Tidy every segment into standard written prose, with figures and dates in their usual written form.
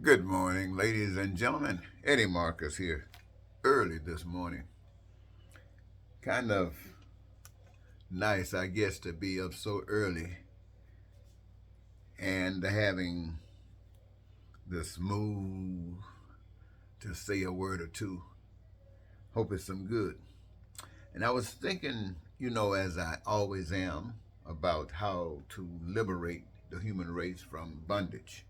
Good morning, ladies and gentlemen. Eddie Marcus here. Early this morning. Kind of nice, I guess, to be up so early and having the smooth to say a word or two. Hope it's some good. And I was thinking, as I always am, about how to liberate the human race from bondage.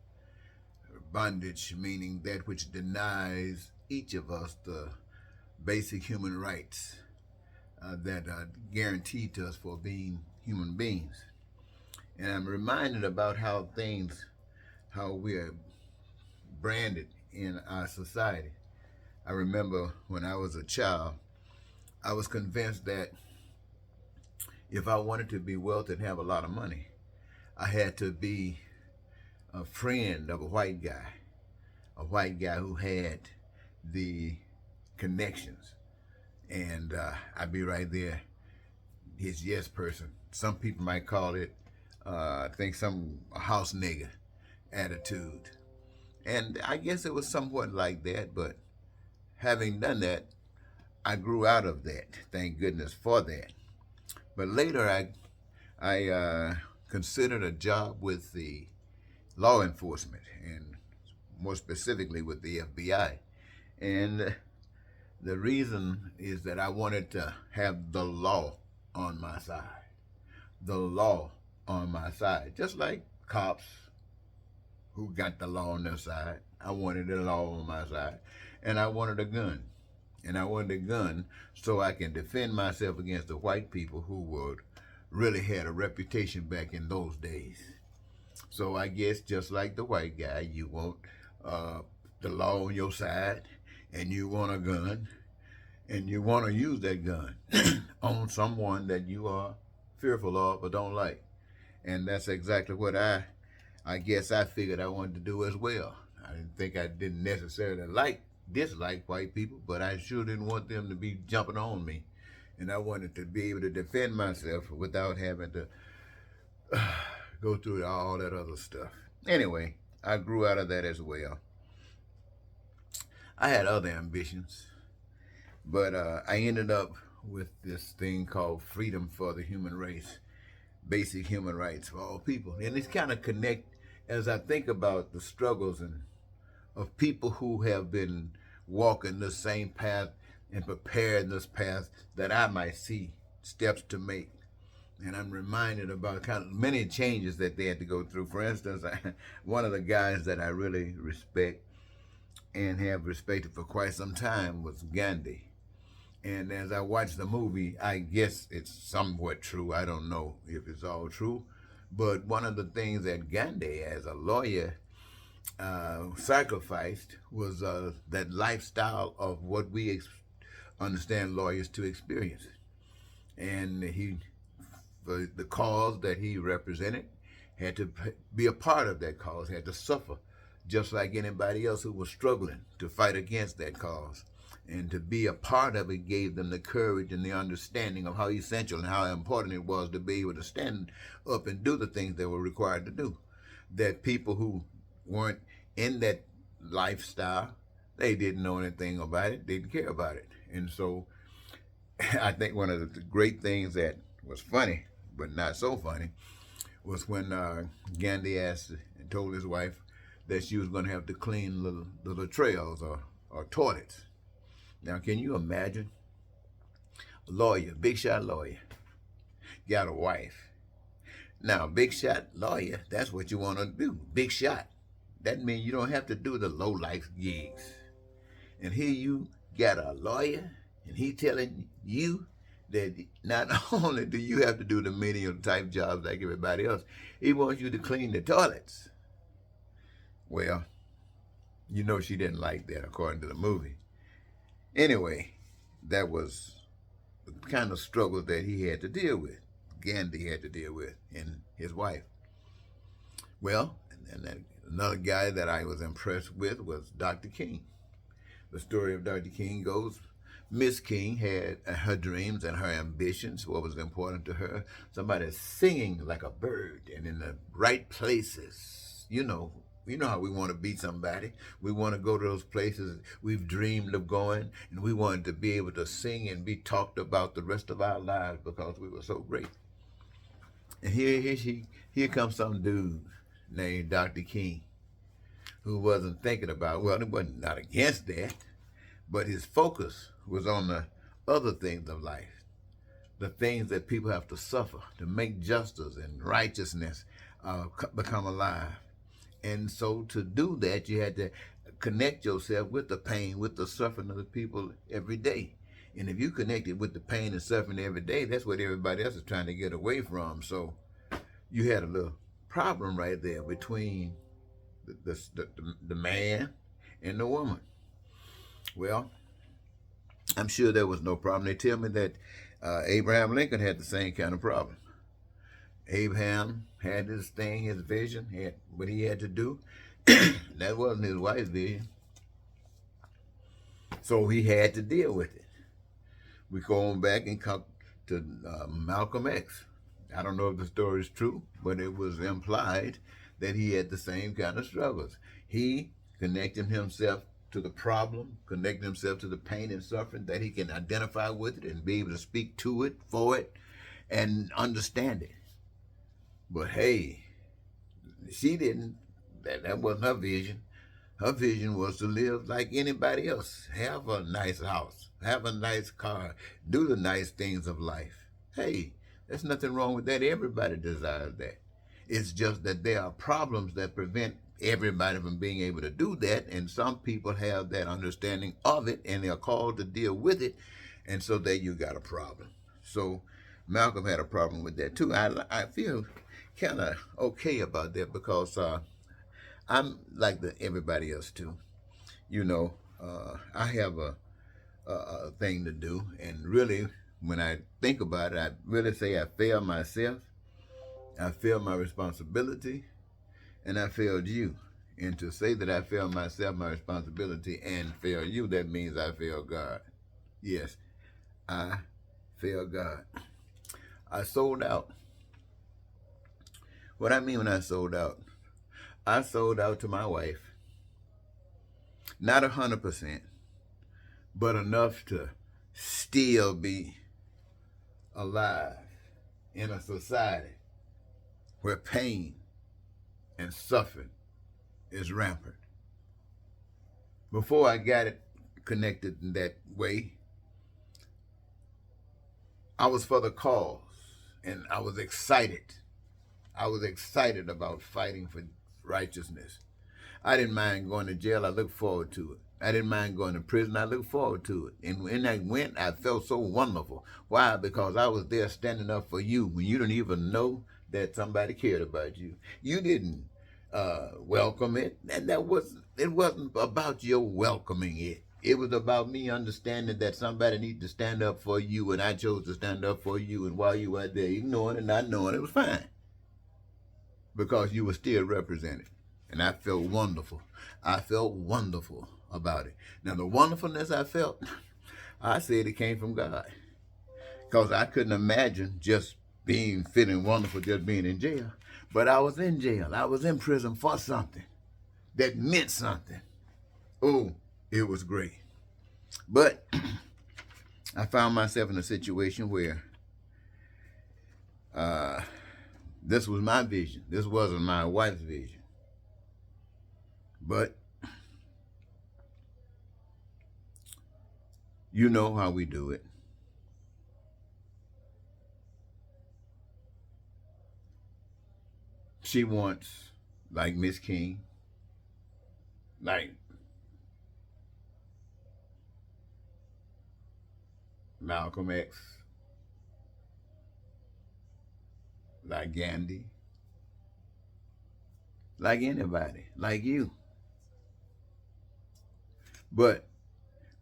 Bondage meaning that which denies each of us the basic human rights that are guaranteed to us for being human beings. And I'm reminded about how we are branded in our society. I remember when I was a child, I was convinced that if I wanted to be wealthy and have a lot of money, I had to be a friend of a white guy who had the connections. And I'd be right there, his yes person. Some people might call it, I think, some house nigger attitude. And I guess it was somewhat like that, but having done that, I grew out of that. Thank goodness for that. But later, I considered a job with the law enforcement, and more specifically with the FBI. And the reason is that I wanted to have the law on my side. The law on my side. Just like cops who got the law on their side. I wanted the law on my side. And I wanted a gun. And I wanted a gun so I can defend myself against the white people who would really had a reputation back in those days. So I guess just like the white guy, you want the law on your side, and you want a gun, and you want to use that gun on someone that you are fearful of or don't like. And that's exactly what I guess I figured I wanted to do as well. I didn't necessarily dislike white people, but I sure didn't want them to be jumping on me. And I wanted to be able to defend myself without having to go through all that other stuff. Anyway, I grew out of that as well. I had other ambitions, but I ended up with this thing called freedom for the human race, basic human rights for all people. And it's kind of connect as I think about the struggles of people who have been walking the same path and preparing this path that I might see steps to make. And I'm reminded about kind of many changes that they had to go through. For instance, one of the guys that I really respect and have respected for quite some time was Gandhi. And as I watched the movie, I guess it's somewhat true. I don't know if it's all true. But one of the things that Gandhi, as a lawyer, sacrificed was that lifestyle of what we understand lawyers to experience. And the cause that he represented, had to be a part of that cause, had to suffer just like anybody else who was struggling to fight against that cause. And to be a part of it gave them the courage and the understanding of how essential and how important it was to be able to stand up and do the things they were required to do. That people who weren't in that lifestyle, they didn't know anything about it, didn't care about it. And so I think one of the great things that was funny, but not so funny, was when Gandhi asked and told his wife that she was going to have to clean little trails or toilets. Now, can you imagine? A lawyer, big shot lawyer, got a wife. Now, big shot lawyer, that's what you want to do. Big shot. That means you don't have to do the low life gigs. And here you got a lawyer, and he telling you that not only do you have to do the menial type jobs like everybody else, he wants you to clean the toilets. Well, you know she didn't like that according to the movie. Anyway, that was the kind of struggle that he had to deal with, Gandhi had to deal with, and his wife. Well, and another guy that I was impressed with was Dr. King. The story of Dr. King goes, Miss King had her dreams and her ambitions, what was important to her. Somebody singing like a bird and in the right places, You know how we want to be somebody. We want to go to those places we've dreamed of going, and we wanted to be able to sing and be talked about the rest of our lives because we were so great. And here comes some dude named Dr. King who wasn't thinking about, well, he wasn't not against that, but his focus was on the other things of life, the things that people have to suffer to make justice and righteousness become alive. And so to do that, you had to connect yourself with the pain, with the suffering of the people every day. And if you connected with the pain and suffering every day, that's what everybody else is trying to get away from. So you had a little problem right there between the man and the woman. Well, I'm sure there was no problem. They tell me that Abraham Lincoln had the same kind of problem. Abraham had his thing, his vision, had what he had to do. That wasn't his wife's vision. So he had to deal with it. We go on back and come to Malcolm X. I don't know if the story is true, but it was implied that he had the same kind of struggles. He connected himself to the problem, connected himself to the pain and suffering that he can identify with it and be able to speak to it, for it, and understand it. But hey, she didn't. That wasn't her vision. Her vision was to live like anybody else. Have a nice house, have a nice car, do the nice things of life. Hey, there's nothing wrong with that. Everybody desires that. It's just that there are problems that prevent everybody from being able to do that, and some people have that understanding of it, and they're called to deal with it, and so there you got a problem. So Malcolm had a problem with that too. I feel kind of okay about that because I'm like everybody else too. You know, I have a thing to do, and really, when I think about it, I really say I failed myself, I failed my responsibility, and I failed you. And to say that I failed myself, my responsibility, and failed you, that means I failed God. Yes, I failed God. I sold out. What I mean when I sold out to my wife. Not 100%, but enough to still be alive in a society where pain and suffering is rampant. Before I got it connected in that way, I was for the cause and I was excited. I was excited about fighting for righteousness. I didn't mind going to jail. I looked forward to it. I didn't mind going to prison. I looked forward to it. And when I went, I felt so wonderful. Why? Because I was there standing up for you when you didn't even know that somebody cared about you. You didn't welcome it. And it wasn't about your welcoming it. It was about me understanding that somebody needed to stand up for you, and I chose to stand up for you. And while you were there ignoring and not knowing, it was fine because you were still represented. And I felt wonderful. I felt wonderful about it. Now, the wonderfulness I felt, I said it came from God. Because I couldn't imagine just feeling wonderful just being in jail. But I was in jail. I was in prison for something that meant something. Oh, it was great. But I found myself in a situation where this was my vision. This wasn't my wife's vision. But you know how we do it. She wants, like Miss King, like Malcolm X, like Gandhi, like anybody, like you. But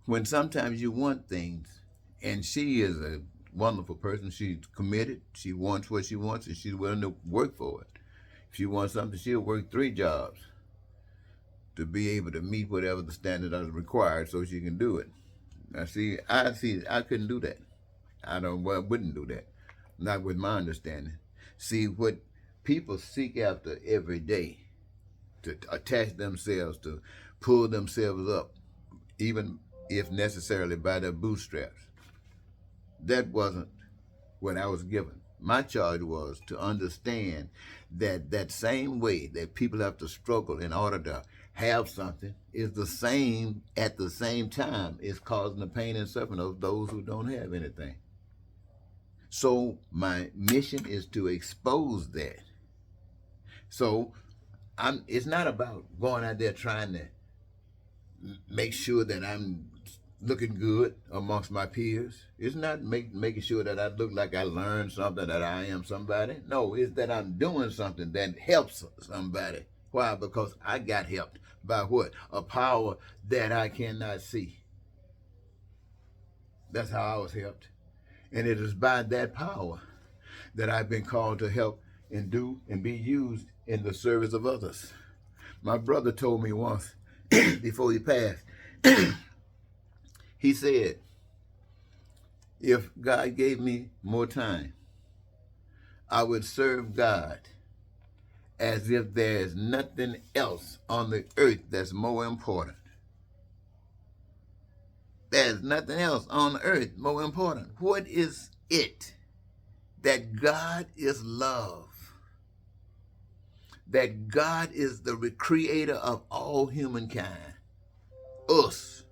when sometimes you want things, and she is a wonderful person, she's committed, she wants what she wants, and she's willing to work for it. If she wants something, she'll work 3 jobs to be able to meet whatever the standard is required so she can do it. Now, I couldn't do that. Wouldn't do that. Not with my understanding. See, what people seek after every day to attach themselves, to pull themselves up, even if necessarily by their bootstraps. That wasn't what I was given. My charge was to understand that that same way that people have to struggle in order to have something is the same at the same time is causing the pain and suffering of those who don't have anything. So my mission is to expose that. So it's not about going out there trying to make sure that I'm looking good amongst my peers. It's not making sure that I look like I learned something, that I am somebody. No, it's that I'm doing something that helps somebody. Why? Because I got helped by what? A power that I cannot see. That's how I was helped. And it is by that power that I've been called to help and do and be used in the service of others. My brother told me once, before he passed, he said, if God gave me more time, I would serve God as if there is nothing else on the earth that's more important. There's nothing else on the earth more important. What is it? That God is love. That God is the creator of all humankind, us.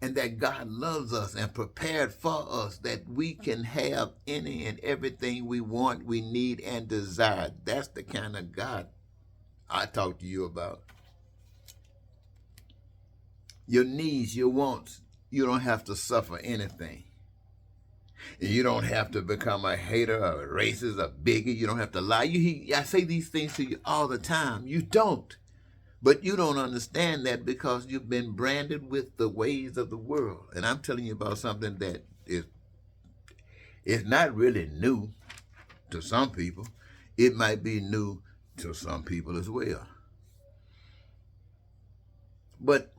And that God loves us and prepared for us that we can have any and everything we want, we need, and desire. That's the kind of God I talk to you about. Your needs, your wants, you don't have to suffer anything. You don't have to become a hater, a racist, a bigot. You don't have to lie. I say these things to you all the time. You don't. But you don't understand that because you've been branded with the ways of the world. And I'm telling you about something that is not really new to some people. It might be new to some people as well. But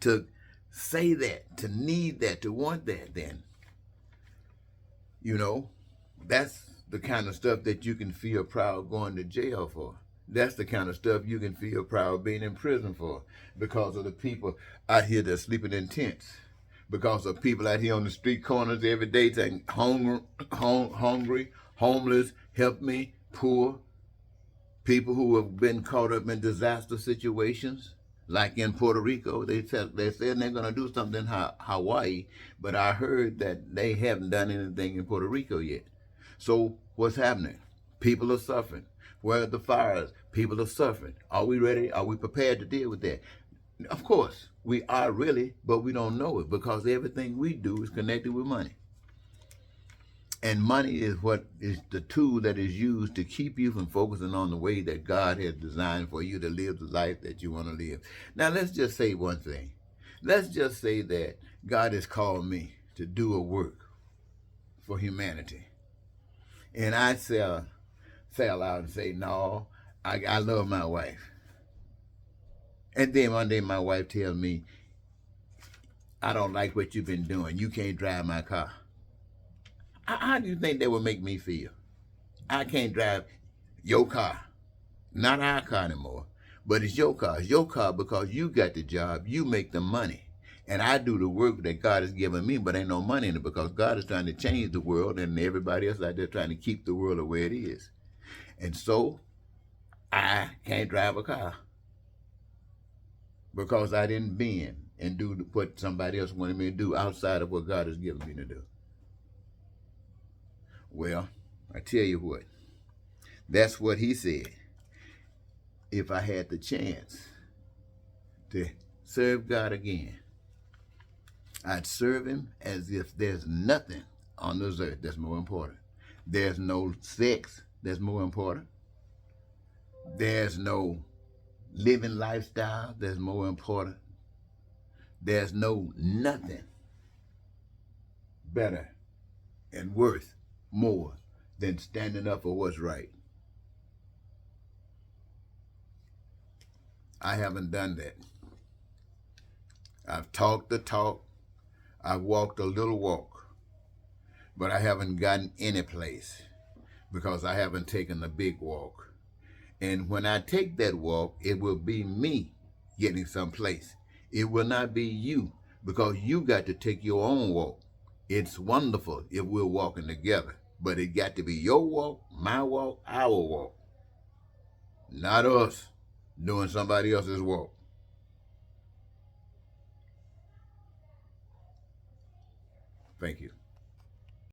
to say that, to need that, to want that, then, that's the kind of stuff that you can feel proud going to jail for. That's the kind of stuff you can feel proud being in prison for, because of the people out here that's sleeping in tents, because of people out here on the street corners every day saying hungry, homeless, help me, poor, people who have been caught up in disaster situations. Like in Puerto Rico, they said they're going to do something in Hawaii, but I heard that they haven't done anything in Puerto Rico yet. So what's happening? People are suffering. Where are the fires? People are suffering. Are we ready? Are we prepared to deal with that? Of course, we are really, but we don't know it because everything we do is connected with money. And money is what is the tool that is used to keep you from focusing on the way that God has designed for you to live the life that you want to live. Now, let's just say one thing. Let's just say that God has called me to do a work for humanity. And I sell out and say, no, I love my wife. And then one day my wife tells me, I don't like what you've been doing. You can't drive my car. How do you think that would make me feel? I can't drive your car. Not our car anymore. But it's your car. It's your car because you got the job. You make the money. And I do the work that God has given me, but ain't no money in it because God is trying to change the world and everybody else out there trying to keep the world the way it is. And so I can't drive a car because I didn't bend and do what somebody else wanted me to do outside of what God has given me to do. Well, I tell you what, that's what he said. If I had the chance to serve God again, I'd serve him as if there's nothing on this earth that's more important. There's no sex that's more important. There's no living lifestyle that's more important. There's no nothing better and worth more than standing up for what's right. I haven't done that. I've talked the talk. I've walked a little walk. But I haven't gotten any place because I haven't taken the big walk. And when I take that walk, it will be me getting someplace. It will not be you, because you got to take your own walk. It's wonderful if we're walking together, but it got to be your walk, my walk, our walk, not us doing somebody else's walk. Thank you.